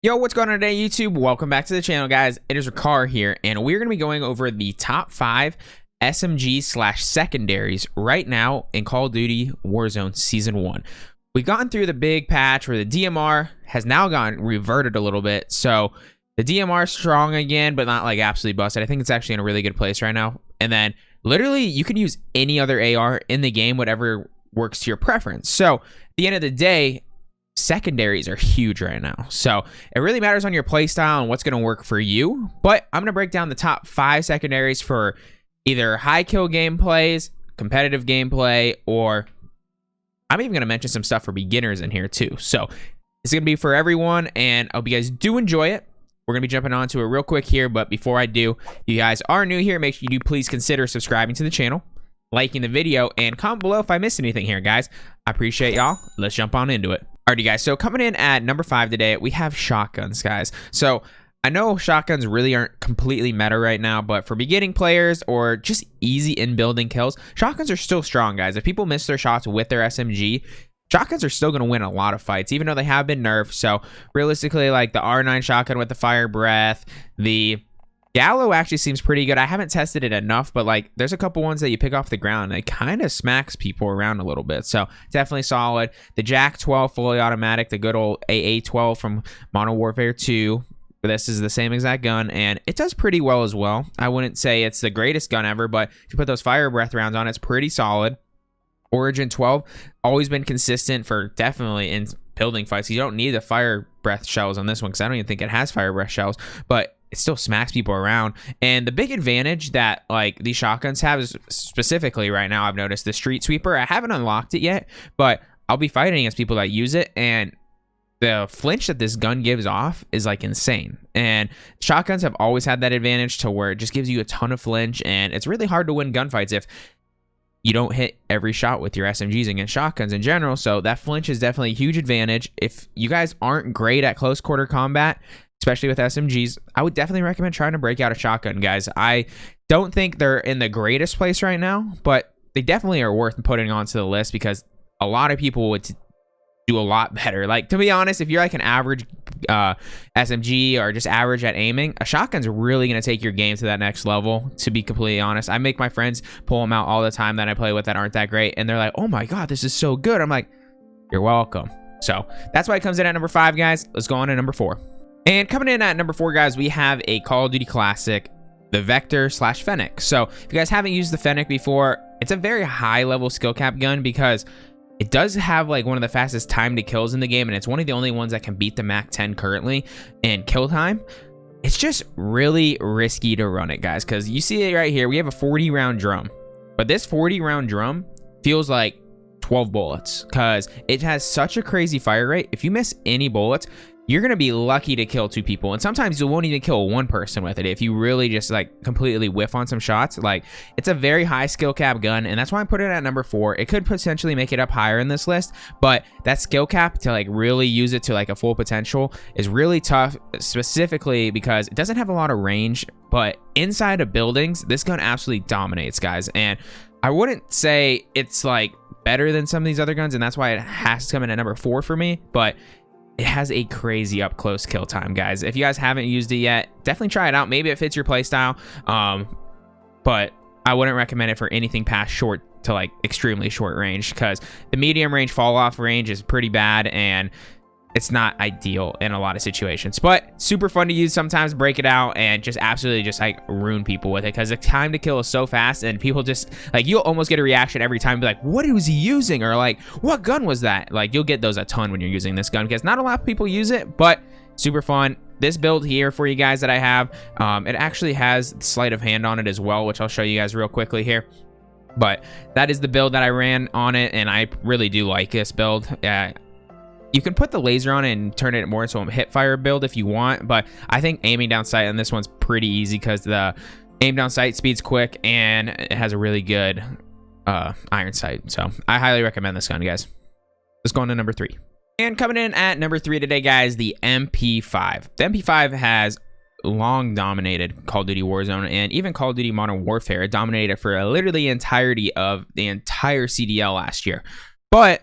Yo, what's going on today, YouTube? Welcome back to the channel, guys. It is Rikar here, and we're going to be going over the top 5 SMGs slash secondaries right now in Call of Duty Warzone Season 1. We've gone through the big patch where the DMR has now gone reverted a little bit, so the DMR is strong again, but not like absolutely busted. I think it's actually in a really good place right now. And then, literally, you can use any other AR in the game, whatever works to your preference. So, at the end of the day, secondaries are huge right now, so it really matters on your playstyle and what's going to work for you. But I'm going to break down the top 5 secondaries for either high kill gameplays, competitive gameplay, or I'm even going to mention some stuff for beginners in here too. So it's going to be for everyone, and I hope you guys do enjoy it. We're going to be jumping on to it real quick here, but before I do, if you guys are new here, make sure you do please consider subscribing to the channel, liking the video, and comment below if I missed anything here, guys. I appreciate y'all. Let's jump on into it. Alrighty, guys, so coming in at number 5 today, we have shotguns, guys. So I know shotguns really aren't completely meta right now, but for beginning players or just easy in-building kills, shotguns are still strong, guys. If people miss their shots with their SMG, shotguns are still going to win a lot of fights, even though they have been nerfed. So realistically, like the R9 shotgun with the fire breath, the Gallo actually seems pretty good. I haven't tested it enough, but like there's a couple ones that you pick off the ground and it kind of smacks people around a little bit. So definitely solid. The Jack 12 fully automatic, the good old AA 12 from Modern Warfare 2. This is the same exact gun, and it does pretty well as well. I wouldn't say it's the greatest gun ever, but if you put those fire breath rounds on, it's pretty solid. Origin 12, always been consistent for definitely in building fights. You don't need the fire breath shells on this one because I don't even think it has fire breath shells, but it still smacks people around. And the big advantage that like these shotguns have is specifically right now, I've noticed the street sweeper. I haven't unlocked it yet, but I'll be fighting against people that use it, and the flinch that this gun gives off is like insane. And shotguns have always had that advantage to where it just gives you a ton of flinch, and it's really hard to win gunfights if you don't hit every shot with your SMGs against shotguns in general. So that flinch is definitely a huge advantage. If you guys aren't great at close quarter combat, especially with SMGs, I would definitely recommend trying to break out a shotgun, guys. I don't think they're in the greatest place right now, but they definitely are worth putting onto the list because a lot of people would do a lot better. Like, to be honest, if you're like an average SMG or just average at aiming, a shotgun's really going to take your game to that next level, to be completely honest. I make my friends pull them out all the time that I play with that aren't that great, and they're like, oh my god, this is so good. I'm like, you're welcome. So that's why it comes in at number 5, guys. Let's go on to number 4. And coming in at number 4, guys, we have a Call of Duty classic, the Vector slash Fennec. So if you guys haven't used the Fennec before, it's a very high level skill cap gun because it does have like one of the fastest time to kills in the game, and it's one of the only ones that can beat the Mac 10 currently in kill time. It's just really risky to run it, guys, because you see it right here. We have a 40 round drum, but this 40 round drum feels like 12 bullets because it has such a crazy fire rate. If you miss any bullets, you're gonna be lucky to kill 2 people, and sometimes you won't even kill 1 person with it if you really just like completely whiff on some shots. Like, it's a very high skill cap gun, and that's why I put it at number 4. It could potentially make it up higher in this list, but that skill cap to like really use it to like a full potential is really tough, specifically because it doesn't have a lot of range, but inside of buildings this gun absolutely dominates, guys. And I wouldn't say it's like better than some of these other guns, and that's why it has to come in at number 4 for me, but it has a crazy up close kill time, guys. If you guys haven't used it yet, definitely try it out. Maybe it fits your playstyle, but I wouldn't recommend it for anything past short to like extremely short range, because the medium range fall off range is pretty bad and it's not ideal in a lot of situations, but super fun to use sometimes. Break it out and just absolutely just like ruin people with it, because the time to kill is so fast, and people just like, you'll almost get a reaction every time, be like, what was he using, or like, what gun was that? Like, you'll get those a ton when you're using this gun because not a lot of people use it, but super fun. This build here for you guys that I have, it actually has sleight of hand on it as well, which I'll show you guys real quickly here. But that is the build that I ran on it, and I really do like this build. You can put the laser on it and turn it more into a hip fire build if you want, but I think aiming down sight on this one's pretty easy because the aim down sight speed's quick and it has a really good iron sight. So I highly recommend this gun, guys. Let's go on to number 3. And coming in at number 3 today, guys, the MP5. The MP5 has long dominated Call of Duty Warzone and even Call of Duty Modern Warfare. It dominated for literally the entirety of the entire CDL last year, but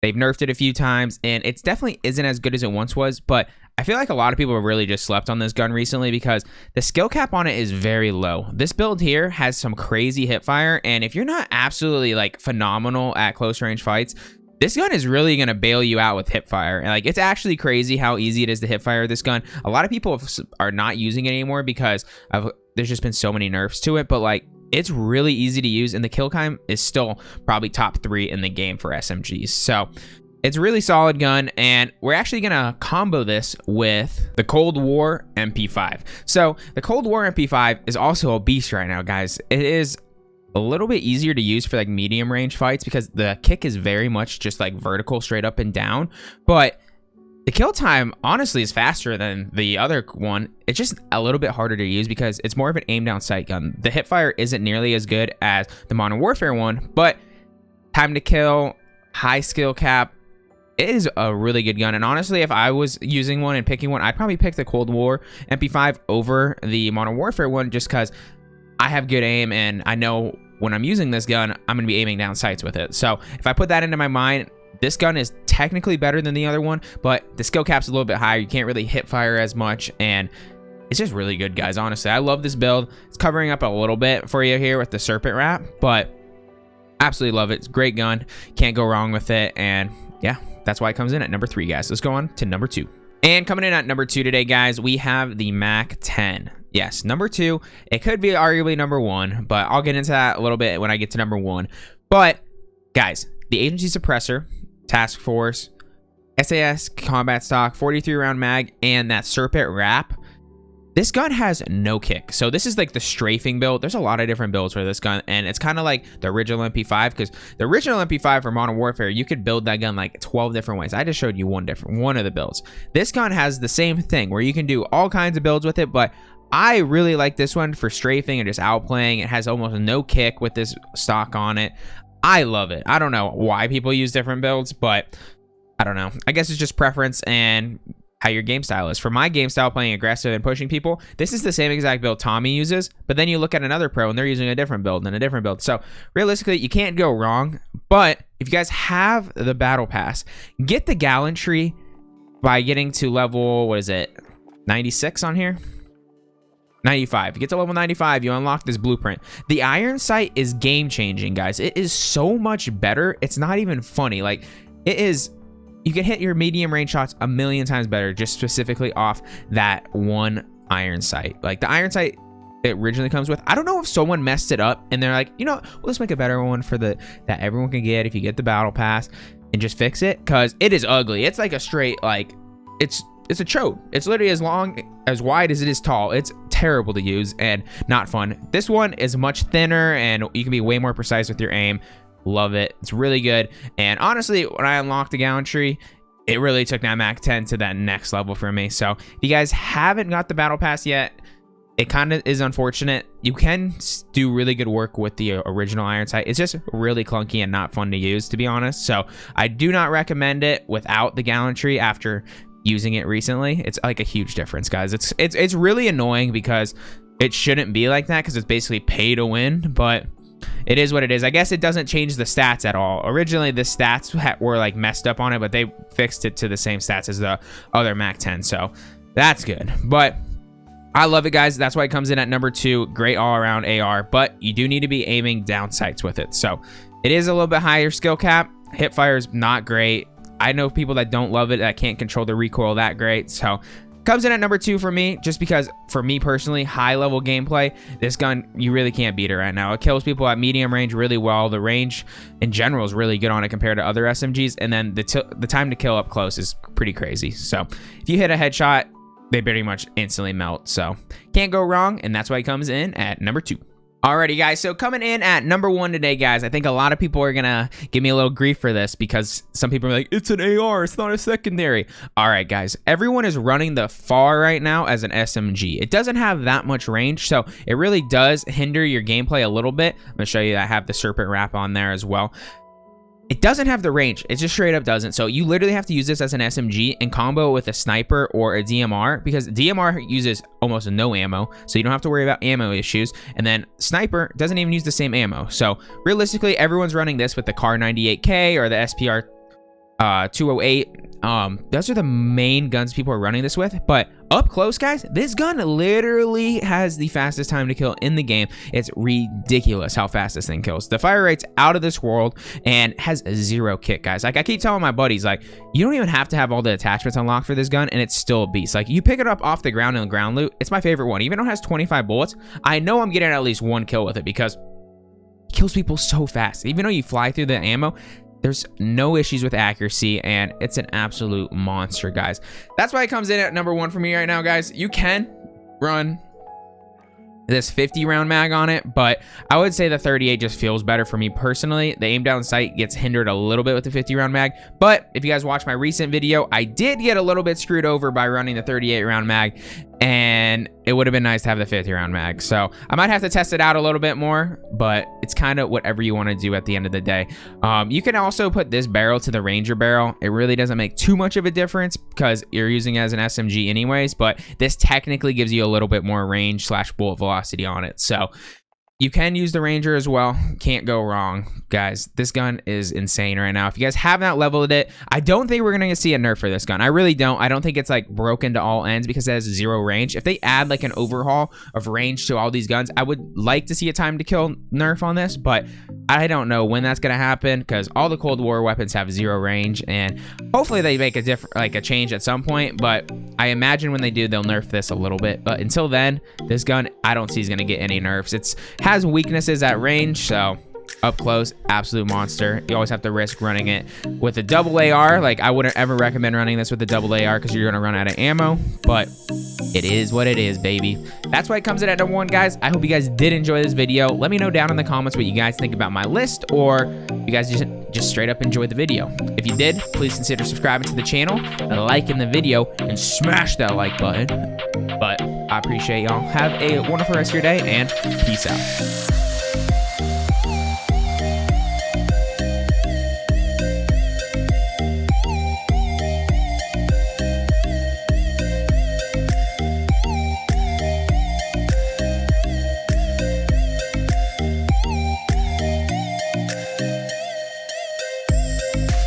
they've nerfed it a few times, and it's definitely isn't as good as it once was, but I feel like a lot of people have really just slept on this gun recently because the skill cap on it is very low. This build here has some crazy hip fire, and if you're not absolutely like phenomenal at close range fights, this gun is really going to bail you out with hip fire. And like, it's actually crazy how easy it is to hip fire this gun. A lot of people are not using it anymore because there's just been so many nerfs to it, but like, it's really easy to use, and the kill time is still probably top 3 in the game for SMGs. So it's a really solid gun, and we're actually gonna combo this with the Cold War MP5. So the Cold War MP5 is also a beast right now, guys. It is a little bit easier to use for like medium range fights because the kick is very much just like vertical, straight up and down, but the kill time honestly is faster than the other one. It's just a little bit harder to use because it's more of an aim down sight gun. The hip fire isn't nearly as good as the Modern Warfare one, but time to kill, high skill cap, it is a really good gun. And honestly, if I was using one and picking one, I'd probably pick the Cold War MP5 over the Modern Warfare one just because I have good aim, and I know when I'm using this gun, I'm going to be aiming down sights with it. So if I put that into my mind, this gun is technically better than the other one, but the skill cap's a little bit higher. You can't really hip fire as much, and it's just really good, guys. Honestly, I love this build. It's covering up a little bit for you here with the Serpent Wrap, but absolutely love it. It's a great gun. Can't go wrong with it, and yeah, that's why it comes in at number 3, guys. Let's go on to number 2. And coming in at number 2 today, guys, we have the Mac 10. Yes, number 2. It could be arguably number 1, but I'll get into that a little bit when I get to number 1. But, guys, the agency suppressor, task force, SAS combat stock, 43 round mag, and that Serpent Wrap, this gun has no kick. So this is like the strafing build. There's a lot of different builds for this gun, and it's kind of like the original MP5, because the original MP5 for Modern Warfare, you could build that gun like 12 different ways. I just showed you one of the builds. This gun has the same thing where you can do all kinds of builds with it, but I really like this one for strafing and just outplaying. It has almost no kick with this stock on it. I love it. I don't know why people use different builds, but I don't know. I guess it's just preference and how your game style is. For my game style, playing aggressive and pushing people, this is the same exact build Tommy uses, but then you look at another pro and they're using a different build and a different build. So realistically, you can't go wrong. But if you guys have the battle pass, get the gallantry by getting to level, what is it, 96 on here? 95. You get to level 95, you unlock this blueprint. The iron sight is game changing, guys. It is so much better. It's not even funny. Like, it is, you can hit your medium range shots a million times better just specifically off that one iron sight. Like, the iron sight it originally comes with, I don't know if someone messed it up and they're like, you know, well, let's make a better one for that everyone can get if you get the battle pass, and just fix it, because it is ugly. It's like a straight, like, it's a chode. It's literally as wide as it is tall. It's terrible to use and not fun. This one is much thinner and you can be way more precise with your aim. Love it. It's really good. And honestly, when I unlocked the gallantry, it really took that Mac 10 to that next level for me. So if you guys haven't got the battle pass yet, it kind of is unfortunate. You can do really good work with the original iron sight. It's just really clunky and not fun to use, to be honest. So I do not recommend it without the gallantry after using it recently. It's like a huge difference, guys. It's really annoying because it shouldn't be like that, because it's basically pay to win, but it is what it is. I guess it doesn't change the stats at all. Originally the stats were like messed up on it, but they fixed it to the same stats as the other Mac 10, so that's good. But I love it, guys. That's why it comes in at number 2. Great all-around AR, but you do need to be aiming down sights with it. So it is a little bit higher skill cap. Hip fire is not great. I know people that don't love it, that can't control the recoil that great. So comes in at number 2 for me, just because for me personally, high level gameplay, this gun, you really can't beat it right now. It kills people at medium range really well. The range in general is really good on it compared to other SMGs. And then the time to kill up close is pretty crazy. So if you hit a headshot, they pretty much instantly melt. So can't go wrong. And that's why it comes in at number 2. Alrighty, guys, so coming in at number 1 today, guys, I think a lot of people are gonna give me a little grief for this because some people are like, it's an AR, it's not a secondary. Alright, guys, everyone is running the FAR right now as an SMG. It doesn't have that much range, so it really does hinder your gameplay a little bit. I'm gonna show you that I have the Serpent Wrap on there as well. It doesn't have the range. It just straight up doesn't. So you literally have to use this as an SMG and combo with a sniper or a DMR, because DMR uses almost no ammo, so you don't have to worry about ammo issues. And then sniper doesn't even use the same ammo. So realistically, everyone's running this with the Kar 98K or the SPR 208 Those are the main guns people are running this with. But up close, guys, this gun literally has the fastest time to kill in the game. It's ridiculous how fast this thing kills. The fire rate's out of this world and has a 0 kick, guys. Like, I keep telling my buddies, like, you don't even have to have all the attachments unlocked for this gun, and it's still a beast. Like, you pick it up off the ground in the ground loot, it's my favorite one. Even though it has 25 bullets, I know I'm getting at least 1 kill with it because it kills people so fast. Even though you fly through the ammo, there's no issues with accuracy, and it's an absolute monster, guys. That's why it comes in at number 1 for me right now, guys. You can run this 50 round mag on it, but I would say the 38 just feels better for me personally. The aim down sight gets hindered a little bit with the 50 round mag, but if you guys watch my recent video, I did get a little bit screwed over by running the 38 round mag, and it would have been nice to have the 50 round mag. So I might have to test it out a little bit more, but it's kind of whatever you want to do at the end of the day. You can also put this barrel to the Ranger barrel. It really doesn't make too much of a difference because you're using it as an SMG anyways, but this technically gives you a little bit more range slash bullet velocity on it. So you can use the Ranger as well. Can't go wrong, guys. This gun is insane right now. If you guys have not leveled it, I don't think we're gonna see a nerf for this gun. I really don't. I don't think it's like broken to all ends because it has 0 range. If they add like an overhaul of range to all these guns, I would like to see a time to kill nerf on this, but I don't know when that's gonna happen because all the Cold War weapons have 0 range, and hopefully they make a different, like a change at some point. But I imagine when they do, they'll nerf this a little bit. But until then, this gun I don't see is gonna get any nerfs. It's has weaknesses at range, so up close, absolute monster. You always have to risk running it with a double AR. Like, I wouldn't ever recommend running this with a double AR because you're gonna run out of ammo, but it is what it is, baby. That's why it comes in at number 1, guys. I hope you guys did enjoy this video. Let me know down in the comments what you guys think about my list, or you guys just straight up enjoyed the video. If you did, please consider subscribing to the channel, liking the video, and smash that like button. But I appreciate y'all. Have a wonderful rest of your day, and peace out.